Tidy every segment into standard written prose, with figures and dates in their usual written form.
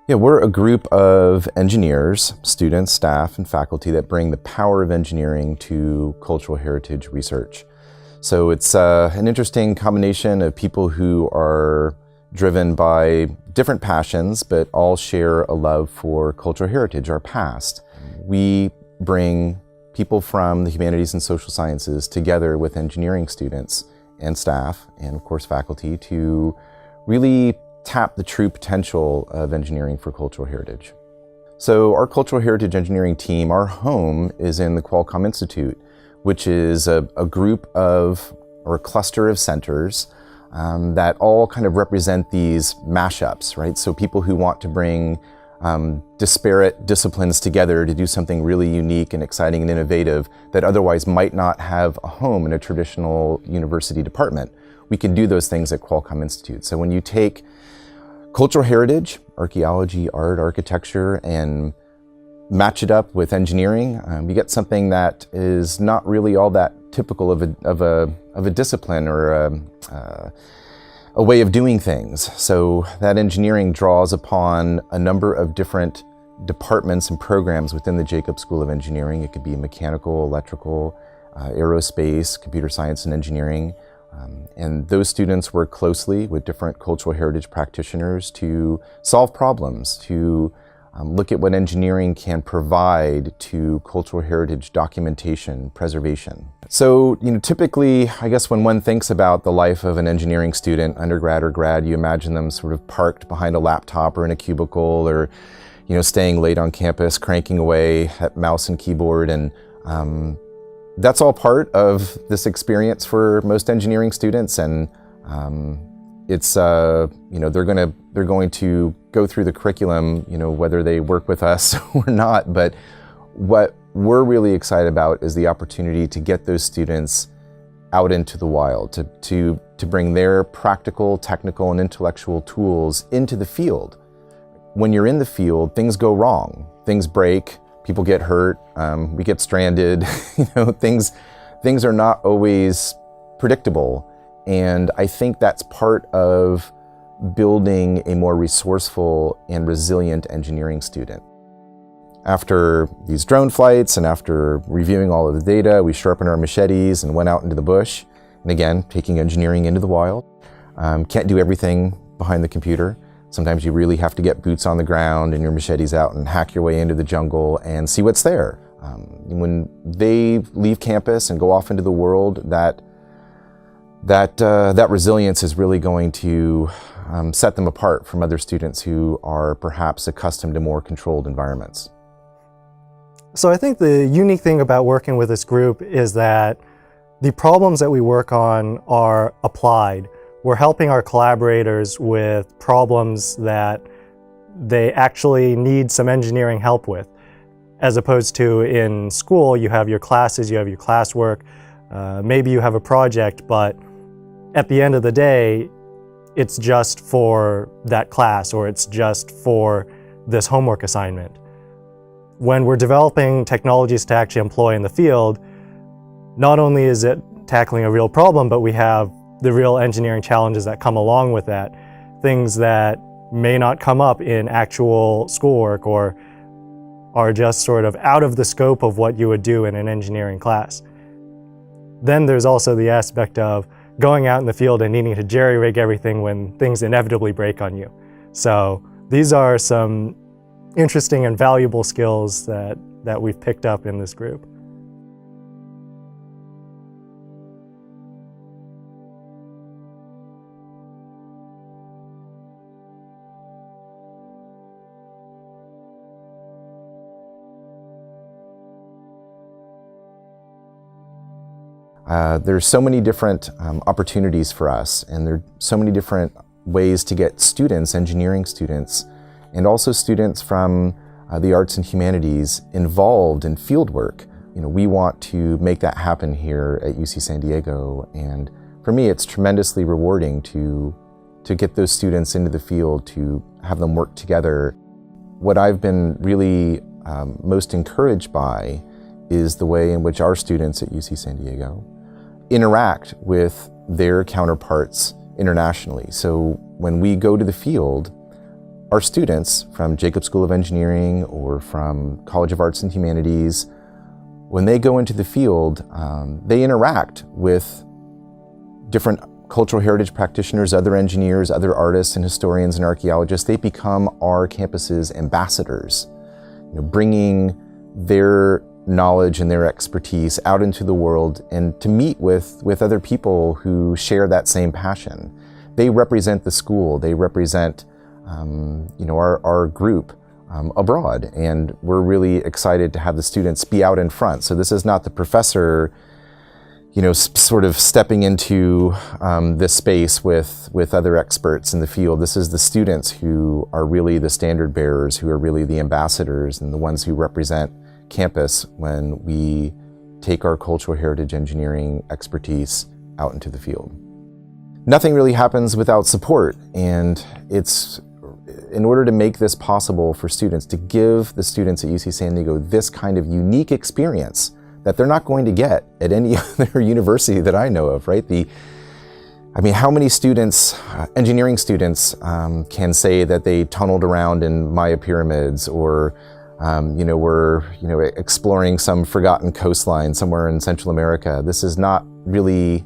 Yeah, we're a group of engineers, students, staff, and faculty that bring the power of engineering to cultural heritage research. So it's an interesting combination of people who are driven by different passions, but all share a love for cultural heritage, our past. We bring people from the humanities and social sciences together with engineering students and staff, and of course faculty, to really tap the true potential of engineering for cultural heritage. So our cultural heritage engineering team, our home is in the Qualcomm Institute, which is a group of, or a cluster of centers that all kind of represent these mashups, right? So people who want to bring disparate disciplines together to do something really unique and exciting and innovative that otherwise might not have a home in a traditional university department. We can do those things at Qualcomm Institute. So when you take cultural heritage, archaeology, art, architecture, and match it up with engineering, you get something that is not really all that typical of a discipline or a way of doing things. So that engineering draws upon a number of different departments and programs within the Jacobs School of Engineering. It could be mechanical, electrical, aerospace, computer science, and engineering. And those students work closely with different cultural heritage practitioners to solve problems, to look at what engineering can provide to cultural heritage documentation, preservation. So, typically, I guess when one thinks about the life of an engineering student, undergrad or grad, you imagine them sort of parked behind a laptop or in a cubicle, or, staying late on campus, cranking away at mouse and keyboard, and that's all part of this experience for most engineering students, and it's they're going to go through the curriculum, whether they work with us or not. But what we're really excited about is the opportunity to get those students out into the wild, to bring their practical, technical, and intellectual tools into the field. When you're in the field, things go wrong, things break. People get hurt, we get stranded, things are not always predictable. And I think that's part of building a more resourceful and resilient engineering student. After these drone flights and after reviewing all of the data, we sharpened our machetes and went out into the bush. And again, taking engineering into the wild. Can't do everything behind the computer. Sometimes you really have to get boots on the ground and your machetes out and hack your way into the jungle and see what's there. When they leave campus and go off into the world, that resilience is really going to set them apart from other students who are perhaps accustomed to more controlled environments. So I think the unique thing about working with this group is that the problems that we work on are applied. We're helping our collaborators with problems that they actually need some engineering help with. As opposed to in school, you have your classes, you have your classwork, maybe you have a project, but at the end of the day, it's just for that class or it's just for this homework assignment. When we're developing technologies to actually employ in the field, not only is it tackling a real problem, but we have the real engineering challenges that come along with that. Things that may not come up in actual schoolwork or are just sort of out of the scope of what you would do in an engineering class. Then there's also the aspect of going out in the field and needing to jerry-rig everything when things inevitably break on you. So these are some interesting and valuable skills that we've picked up in this group. There's so many different opportunities for us, and there are so many different ways to get students, engineering students, and also students from the arts and humanities involved in field work. We want to make that happen here at UC San Diego, and for me it's tremendously rewarding to get those students into the field, to have them work together. What I've been really most encouraged by is the way in which our students at UC San Diego interact with their counterparts internationally. So when we go to the field, our students from Jacobs School of Engineering or from College of Arts and Humanities, when they go into the field, they interact with different cultural heritage practitioners, other engineers, other artists and historians and archaeologists. They become our campus's ambassadors, bringing their knowledge and their expertise out into the world and to meet with other people who share that same passion. They represent the school, they represent our group abroad, and we're really excited to have the students be out in front. So this is not the professor sort of stepping into this space with other experts in the field. This is the students who are really the standard bearers, who are really the ambassadors and the ones who represent campus when we take our cultural heritage engineering expertise out into the field. Nothing really happens without support, and it's in order to make this possible for students, to give the students at UC San Diego this kind of unique experience that they're not going to get at any other university that I know of, right? How many students, engineering students, can say that they tunneled around in Maya pyramids or, were exploring some forgotten coastline somewhere in Central America? This is not really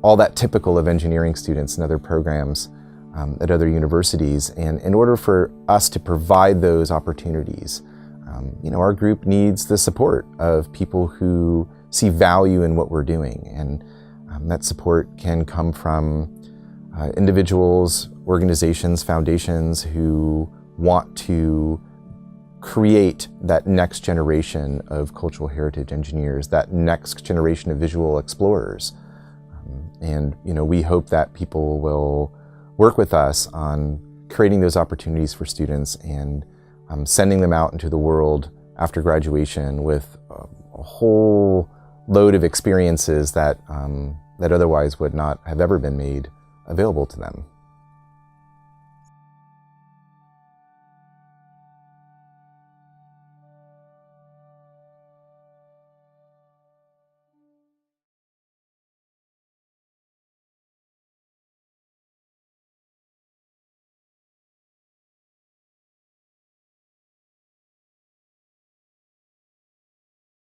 all that typical of engineering students in other programs at other universities. And in order for us to provide those opportunities, our group needs the support of people who see value in what we're doing. And that support can come from individuals, organizations, foundations who want to create that next generation of cultural heritage engineers, that next generation of visual explorers. We hope that people will work with us on creating those opportunities for students and sending them out into the world after graduation with a whole load of experiences that otherwise would not have ever been made available to them.